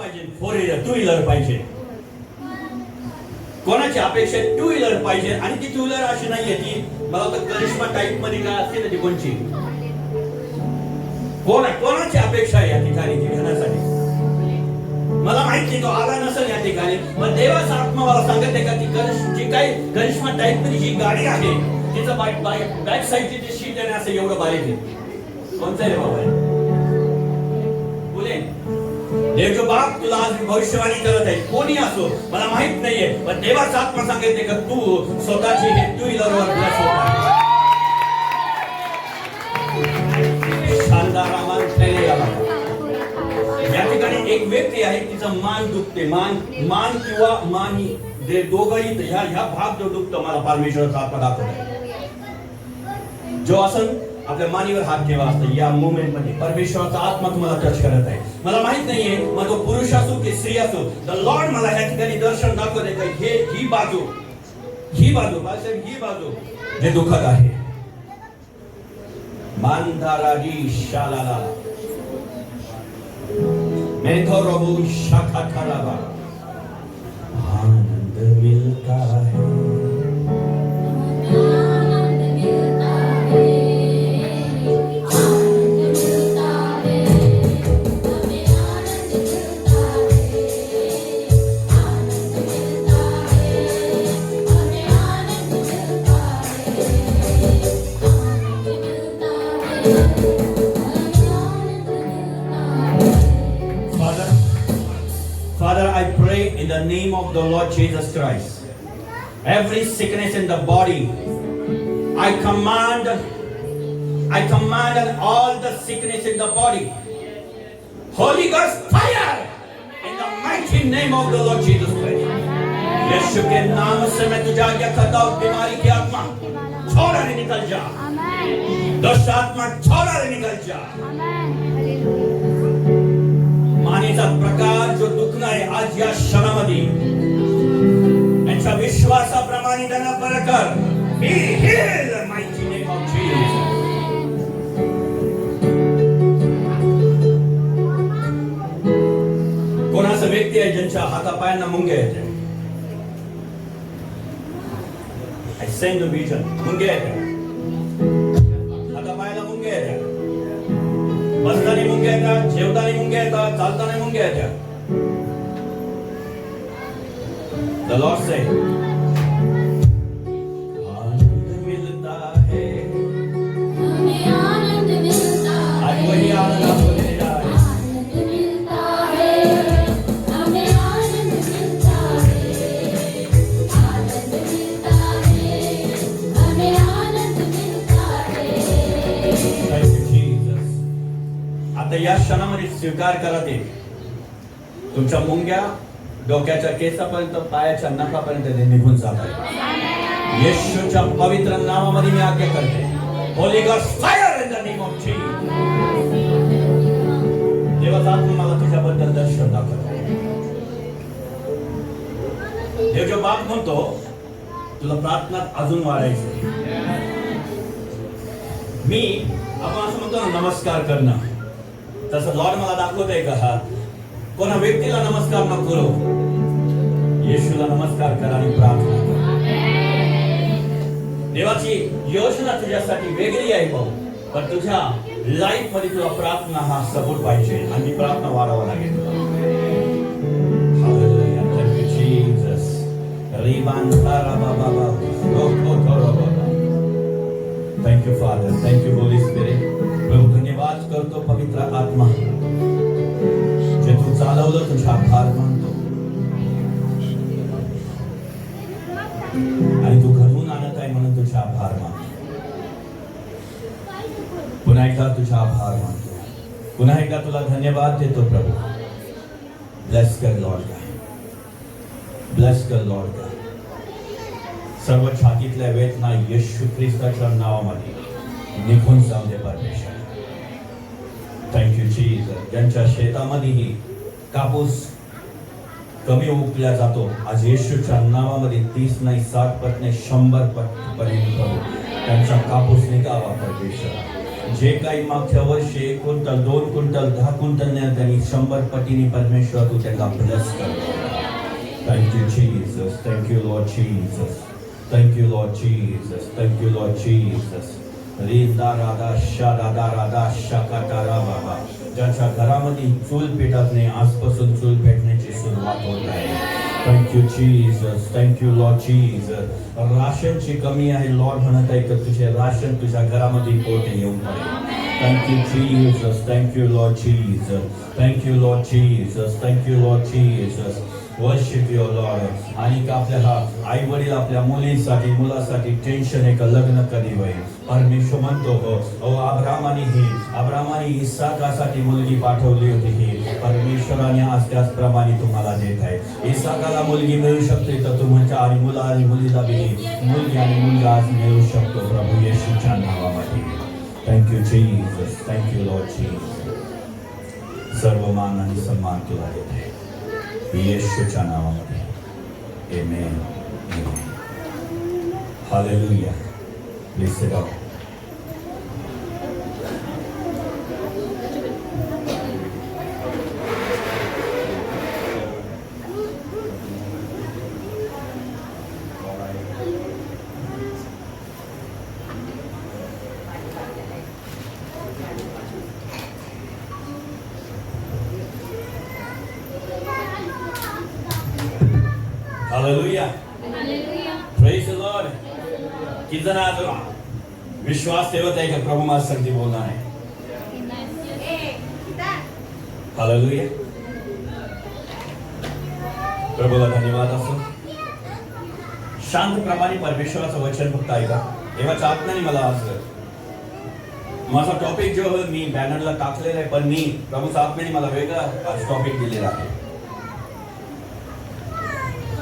पाहिजे, 4 wheeler 2 wheeler पाहिजे. कोणाची अपेक्षा 2 व्हीलर पाहिजे. आणि ती 2 व्हीलर अशी नाहीये ती मला वाटतं करिश्मा टाईप मध्ये काय असते ना ती कोणची कोणाची अपेक्षा आहे या ठिकाणी ती घेण्यासाठी. मला माहिती तो आला नसेल या ठिकाणी, पण देवाचा आत्मा मला सांगत आहे का ती जी काही करिश्मा टाईप मध्ये जी गाडी आहे तिचं बॅक साईडची जी शीट आहे ना असं एवढं बारीक आहे. कोणचं रे बाबा बोले देवजो बाप तुला आज भविष्यवाणी करत आहे. कोणी असो मला माहित नाहीये, पण देवाचा आत्मा सांगते का तू स्वतःची हे 2 व्हीलरवर ब्लेस होत आहे. शानदार आमान या ठिकाणी एक व्यक्ती आहे तिचं मान दुखते. मान किंवा मानी जे दोघंही ह्या भाग जो दुखतो मला परमेश्वराचा आत्मा दाखवतो. जो असं आपल्या मानीवर हात ठेवा असतं या मोमेंट मध्ये परमेश्वराचा आत्मा तुम्हाला टच करत आहे. मला माहित नाहीये मग तो पुरुष असो की स्त्री असो, द लॉर्ड मला ह्या ठिकाणी दर्शन दाखवत आहे का ही बाजू जे दुखत आहे. मानदाराजी शालाला मेथोरबू शाखाथाराबा आनंद मिलता है. Father, I pray in the name of the Lord Jesus Christ, every sickness in the body, I command all the sickness in the body, Holy Ghost fire in the mighty name of the Lord Jesus Christ. यीशु के नाम से मैं तुझे आज्ञा करता हूँ, बीमारी की आत्मा छोड़ और निकल जा. दुष्ट आत्मा छोड़ और निकल जा. मानेचा प्रकार जो दुखणं आहे आज या क्षणामध्ये यांच्या विश्वासाप्रमाणे त्यांना बरं कर. Be healed in the mighty name of Jesus. कोण असं व्यक्ती आहे ज्यांच्या हातापायांना मुंग्या येते? I send the vision. मुंग्या येते, हातापायाला मुंग्या येते, बसताना मुंग्या येतात, जेवताना मुंग्या येतात, चालताना मुंग्या येतात. The Lord said, आनंद मिलता है, हमें आनंद मिलता है. आज वही आनंद आपको देना है. आनंद मिलता है, हमें आनंद मिलता है. आनंद मिलता है, हमें आनंद मिलता है. Thank you Jesus. आता या क्षणामध्ये स्वीकार करा ते तुमच्या मुंग्या डोक्याच्या केसापर्यंत पायाच्या नखापर्यंत ते निघून जात आहे. येशूच्या पवित्र नावामध्ये मी आज्ञा करते, Holy ghost fire in the name of Jesus. देवाचा आत्मा मला तुझ्याबद्दल दर्शन दाखवतो. देव जो बाप म्हणतो तुला प्रार्थनात अजून वाढायचं. मी आपण असं म्हणतो ना नमस्कार करणं, तसं लॉर्ड मला दाखवत आहे का कोणा व्यक्तीला नमस्कार न करो, येशूला नमस्कार करा आणि प्रार्थना करा. देवाची योजना तुझ्यासाठी वेगळी आहे भाऊ, पण तुझ्या लाईफ मध्ये तुला प्रार्थना हा सपोर्ट पाहिजे आणि प्रार्थना वाढावा लागेल. Hallelujah. Thank you Jesus. Thank you father. Thank you holy spirit. प्रभू धन्यवाद करतो पवित्र आत्मा जे तू चालवलं, तुझा आभार मानतो आणि तू घडवून आणत आहे म्हणून तुझा आभार मानतो. पुन्हा एकदा तुझा आभार मानतो, पुन्हा एकदा तुला धन्यवाद देतो प्रभू. ब्लेस कर लॉर्ड गॉड, ब्लेस कर लॉर्ड गॉड. सर्व छातीतल्या वेदना येशू ख्रिस्ताच्या नावामध्ये निघून जाऊ दे परमेश्वर. Thank you Jesus. ज्यांच्या शेतामध्येही कापूस कमी उगल्या जातो, आज येशूच्या नावामध्ये 30 नाही 60 पट नाही 100 पट पर्यंत त्यांचा कापूस निघावा परमेश्वर. जे काही मागच्या वर्षी 1 क्विंटल 2 क्विंटल 10 क्विंटल त्यांनी 100 पटीने परमेश्वर तू त्यांना ब्लेस कर. Thank you Jesus, thank you Lord Jesus, thank you Lord Jesus, thank you Lord Jesus. Rinda Radha शादा राधा शाकाटारा बाबा, ज्याच्या घरामध्ये चूल पेटत नाही आजपासून चूल पेटण्याची सुरुवात होत आहे. Thank you Jesus, thank you Lord Jesus. राशनची कमी आहे, लॉर्ड म्हणत आहे की तुझे राशन तुझ्या घरामध्ये पोटे येऊन पडेल. Thank you Jesus, thank you Lord Jesus, thank you Lord Jesus, thank you Lord Jesus. Worship your Lord. आणि आपल्या आई वडील आपल्या मुलीसाठी मुलासाठी टेन्शन आहे का लग्न कधी होईल. परमेश्वर म्हणतो हो अब्रामाने इसाकासाठी मुलगी पाठवली होती. ही परमेश्वराने आज त्याचप्रमाणे तुम्हाला देत आहे. इसाकाला मुलगी मिळू शकते तर तुमच्या आणि मुला आणि मुलीला बी मुलगी आणि मुलगा आज मिळू शकतो प्रभू येशूच्या नावामध्ये. Thank you Jesus, thank you Lord Jesus. सर्व मान आणि सन्मान तुला देत आहे येशूच्या नावामध्ये. Amen. Hallelujah. Please sit down. Hallelujah. Praise the Lord. किती जण आज विश्वास ठेवत आहे की प्रभू माझ्यासाठी बोलणार आहे. Hallelujah. प्रभूला धन्यवाद असो. शांतप्रमाणे परमेश्वराचं वचन फक्त ऐका. देवाच्या आत्म्याने मला आज माझा टॉपिक जो मी बॅनरला टाकलेला आहे, पण मी प्रभूच्या आत्म्याने मला वेगळा आज टॉपिक दिलेला आहे.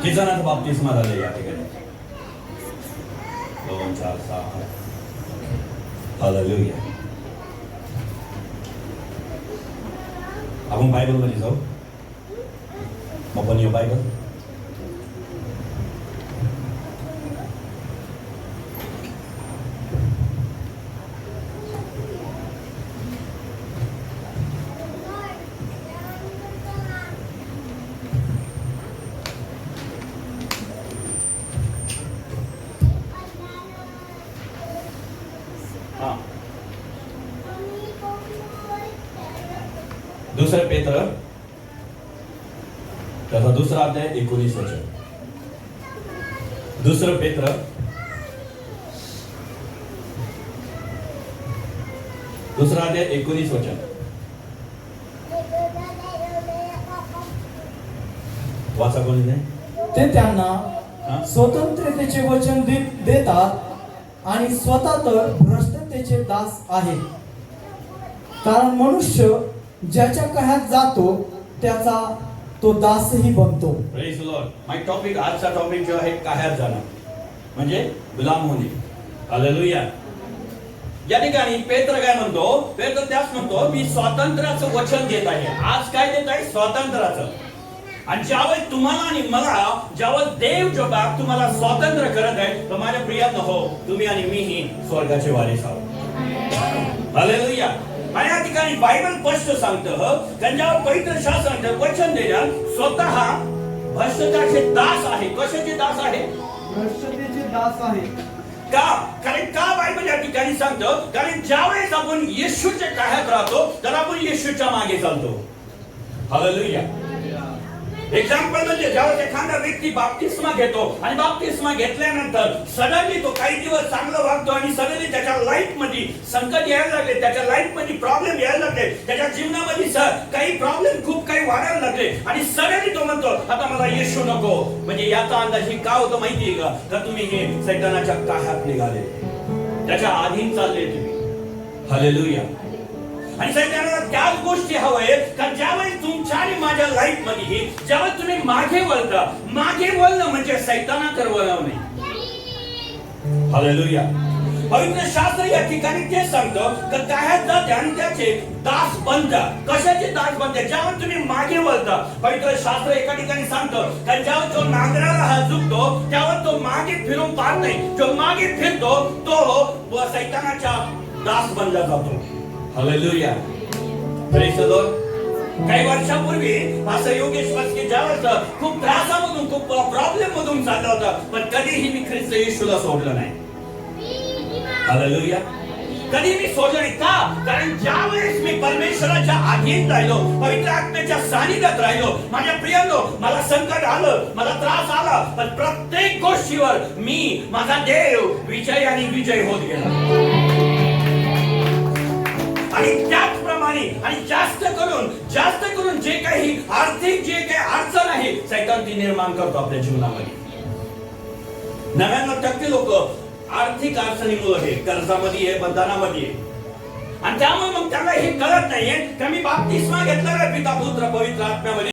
किती जणांचा बाप्तिस्मा झाले या ठिकाणी? 2 4 6. हालेलुया. आपण बायबल मध्ये जाऊ. Open your Bible. दुसरं पेत्र त्याचा दुसरा अध्याय 19 वचन. दुसरं पेत्र दुसरा अध्याय 19 वचन. वाचा कोणी नाही. ते त्यांना स्वतंत्रतेचे वचन देतात आणि स्वतः तर भ्रष्टतेचे दास आहेत. कारण मनुष्य ज्याच्या कह्यात जातो त्याचा तो दासही बनतो. Praise the Lord. My topic आजचा टॉपिक जो आहे कह्यात जाणं म्हणजे गुलाम होणे. हालेलुया. या ठिकाणी पेत्र काय म्हणतो? पेत्र त्याच म्हणतो मी स्वातंत्र्याचं वचन देत आहे. आज काय देत आहे? स्वातंत्र्याचं. आणि ज्यावेळेस तुम्हाला आणि मला ज्यावेळेस देव जो बाप तुम्हाला स्वातंत्र्य करत आहे तर माझ्या प्रियांनो हो तुम्ही आणि मीही स्वर्गाचे वारीस आहोत. हालेलुया. आणि या ठिकाणी बायबल स्पष्ट सांगतं त्यांच्यावर पवित्र शास्त्रात वचन देण्यात स्वतः भ्रष्टाचाराचे दास आहे. कशाचे दास आहे? भ्रष्टतेचे दास आहे. का? कारण का बायबल या ठिकाणी सांगतं? कारण ज्यावेळेस आपण येशूच्या काळात राहतो तर आपण येशूच्या मागे चालतो. हालेलुया. एक्झाम्पल म्हणजे ज्यावेळेस एखादा व्यक्ती बाप्तिस्मा घेतो आणि बाप्तिस्मा घेतल्यानंतर सडनली तो काही दिवस चांगलं वागतो आणि सडनली त्याच्या लाईफ मध्ये संकट यायला लागले, त्याच्या लाईफ मध्ये प्रॉब्लेम यायला लागले, त्याच्या जीवनामध्ये काही प्रॉब्लेम खूप काही वाढायला लागले आणि सडनली तो म्हणतो आता मला येशू नको. म्हणजे याचा अंदाज ही का होतो माहितीये का? तर तुम्ही हे सैतानाच्या काळात निघाले, त्याच्या अधीन चालले तुम्ही. हालेलुया. आणि सैतानाला त्याच गोष्टी हवंय का ज्यावेळी तुमच्या आणि माझ्या लाईफ मध्ये ज्यावेळी तुम्ही मागे वळता. मागे वळणं म्हणजे सैतानाकडे वळवणे. हालेलुया. पवित्र शास्त्र या ठिकाणी ते सांगतं की काह्यात जाते आणि त्याचे दास बनता. कशाचे दास बनते? ज्यावेळी तुम्ही मागे वळता. पवित्र शास्त्र एका ठिकाणी सांगतं की ज्यावेळी जो नांगराला हात झुकतो त्यावर तो मागे फिरून पाहत नाही. जो मागे फिरतो तो सैतानाच्या दास बनला जातो. हालेलुया. Praise the Lord. काही वर्षापूर्वी असं योगेश मस्के ज्यावेळेस खूप त्रासामधून खूप प्रॉब्लेम मधून चाललं होतं, पण कधीही मी ख्रिस्त येशूला सोडलं नाही. हालेलुया. कधी मी सोडलं नाही. का? कारण ज्यावेळेस मी परमेश्वराच्या अधीन राहिलो, पवित्र आत्म्याच्या सानिध्यात राहिलो, माझ्या प्रियांनो, मला संकट आलं, मला त्रास आला, पण प्रत्येक गोष्टीवर मी, माझा देव विजय आणि विजय होत गेला. आणि त्याचप्रमाणे आणि जास्त करून जे काही आर्थिक जे काही अडचण आहे, सैतान ती निर्माण करतो आपल्या जीवनामध्ये. 99% लोक आर्थिक अडचणीमुळे हे कर्जामध्ये आहे, बंधनामध्ये आहे. आणि त्यामुळे मग त्यांना हे कळत नाहीये की मी बाप्तिस्मा घेतला पिता पुत्र पवित्र आत्म्यामध्ये